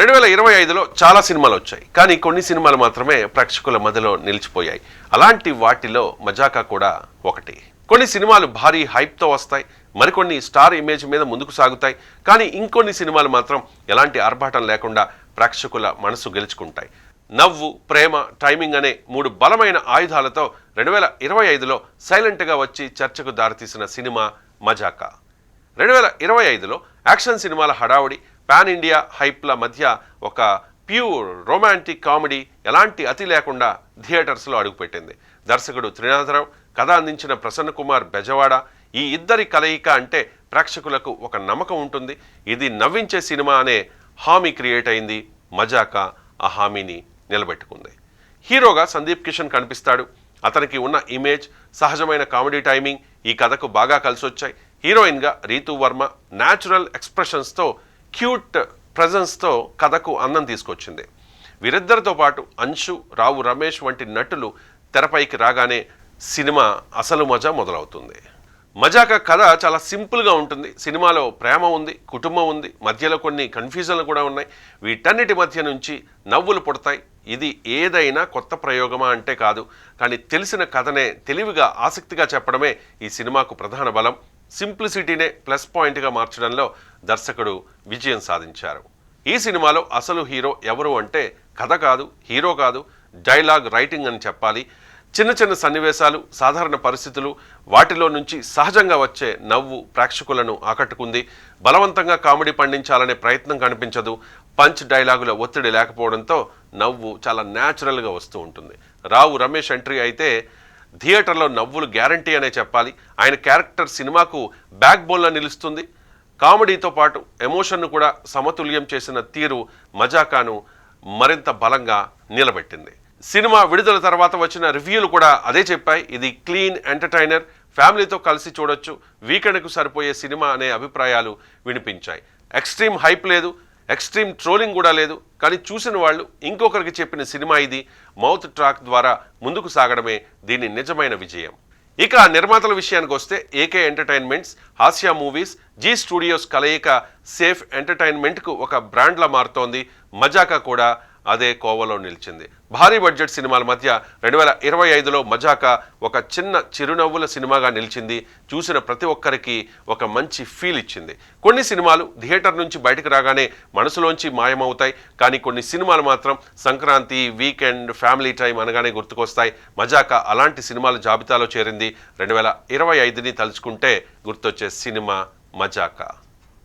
2025లో చాలా సినిమాలు వచ్చాయి, కానీ కొన్ని సినిమాలు మాత్రమే ప్రేక్షకుల మధ్యలో నిలిచిపోయాయి. అలాంటి వాటిలో మజాకా కూడా ఒకటి. కొన్ని సినిమాలు భారీ హైప్తో వస్తాయి, మరికొన్ని స్టార్ ఇమేజ్ మీద ముందుకు సాగుతాయి. కానీ ఇంకొన్ని సినిమాలు మాత్రం ఎలాంటి ఆర్భాటం లేకుండా ప్రేక్షకుల మనసు గెలుచుకుంటాయి. నవ్వు, ప్రేమ, టైమింగ్ అనే 3 బలమైన ఆయుధాలతో 2025లో సైలెంట్గా వచ్చి చర్చకు దారితీసిన సినిమా మజాకా. 2025లో యాక్షన్ సినిమాల హడావుడి, పాన్ ఇండియా హైప్ల మధ్య ఒక ప్యూర్ రొమాంటిక్ కామెడీ ఎలాంటి అతి లేకుండా థియేటర్స్లో అడుగుపెట్టింది. దర్శకుడు త్రినాథరావు, కథ అందించిన ప్రసన్న కుమార్ బెజవాడ, ఈ ఇద్దరి కలయిక అంటే ప్రేక్షకులకు ఒక నమ్మకం ఉంటుంది. ఇది నవ్వించే సినిమా అనే హామీ క్రియేట్ అయింది. మజాకా ఆ హామీని నిలబెట్టుకుంది. హీరోగా సందీప్ కిషన్ కనిపిస్తాడు. అతనికి ఉన్న ఇమేజ్, సహజమైన కామెడీ టైమింగ్ ఈ కథకు బాగా కలిసొచ్చాయి. హీరోయిన్గా రీతూ వర్మ న్యాచురల్ ఎక్స్ప్రెషన్స్తో, క్యూట్ ప్రజెన్స్తో కథకు అందం తీసుకొచ్చింది. వీరిద్దరితో పాటు అంశు, రావు రమేష్ వంటి నటులు తెరపైకి రాగానే సినిమా అసలు మజా మొదలవుతుంది. మజాకా కథ చాలా సింపుల్గా ఉంటుంది. సినిమాలో ప్రేమ ఉంది, కుటుంబం ఉంది, మధ్యలో కొన్ని కన్ఫ్యూజన్లు కూడా ఉన్నాయి. వీటన్నిటి మధ్య నుంచి నవ్వులు పుడతాయి. ఇది ఏదైనా కొత్త ప్రయోగమా అంటే కాదు, కానీ తెలిసిన కథనే తెలివిగా, ఆసక్తిగా చెప్పడమే ఈ సినిమాకు ప్రధాన బలం. సింప్లిసిటీనే ప్లస్ పాయింట్గా మార్చడంలో దర్శకుడు విజయం సాధించారు. ఈ సినిమాలో అసలు హీరో ఎవరు అంటే కథ కాదు, హీరో కాదు, డైలాగ్ రైటింగ్ అని చెప్పాలి. చిన్న చిన్న సన్నివేశాలు, సాధారణ పరిస్థితులు, వాటిలో నుంచి సహజంగా వచ్చే నవ్వు ప్రేక్షకులను ఆకట్టుకుంది. బలవంతంగా కామెడీ పండించాలనే ప్రయత్నం కనిపించదు. పంచ్ డైలాగుల ఒత్తిడి లేకపోవడంతో నవ్వు చాలా న్యాచురల్గా వస్తూ ఉంటుంది. రావు రమేష్ ఎంట్రీ అయితే థియేటర్లో నవ్వులు గ్యారంటీ అనే చెప్పాలి. ఆయన క్యారెక్టర్ సినిమాకు బ్యాక్ బోన్లా నిలుస్తుంది. కామెడీతో పాటు ఎమోషన్ను కూడా సమతుల్యం చేసిన తీరు మజాకాను మరింత బలంగా నిలబెట్టింది. సినిమా విడుదల తర్వాత వచ్చిన రివ్యూలు కూడా అదే చెప్పాయి. ఇది క్లీన్ ఎంటర్టైనర్, ఫ్యామిలీతో కలిసి చూడొచ్చు, వీకెండ్కు సరిపోయే సినిమా అనే అభిప్రాయాలు వినిపించాయి. ఎక్స్ట్రీమ్ హైప్ లేదు, ఎక్స్ట్రీమ్ ట్రోలింగ్ కూడా లేదు. కానీ చూసిన వాళ్ళు ఇంకొకరికి చెప్పిన సినిమా ఇది. మౌత్ ట్రాక్ ద్వారా ముందుకు సాగడమే దీని నిజమైన విజయం. ఇక నిర్మాతల విషయానికి వస్తే ఏకే ఎంటర్టైన్మెంట్స్, హాస్య మూవీస్, జీ స్టూడియోస్ కలయిక సేఫ్ ఎంటర్టైన్మెంట్కు ఒక బ్రాండ్లా మారుతోంది. మజాకా కూడా అదే కోవలో నిలిచింది. భారీ బడ్జెట్ సినిమాల మధ్య 2025లో మజాకా ఒక చిన్న చిరునవ్వుల సినిమాగా నిలిచింది. చూసిన ప్రతి ఒక్కరికి ఒక మంచి ఫీల్ ఇచ్చింది. కొన్ని సినిమాలు థియేటర్ నుంచి బయటకు రాగానే మనసులోంచి మాయమవుతాయి, కానీ కొన్ని సినిమాలు మాత్రం సంక్రాంతి, వీకెండ్, ఫ్యామిలీ టైం అనగానే గుర్తుకొస్తాయి. మజాకా అలాంటి సినిమాల జాబితాలో చేరింది. 2025ని తలుచుకుంటే గుర్తొచ్చే సినిమా మజాకా.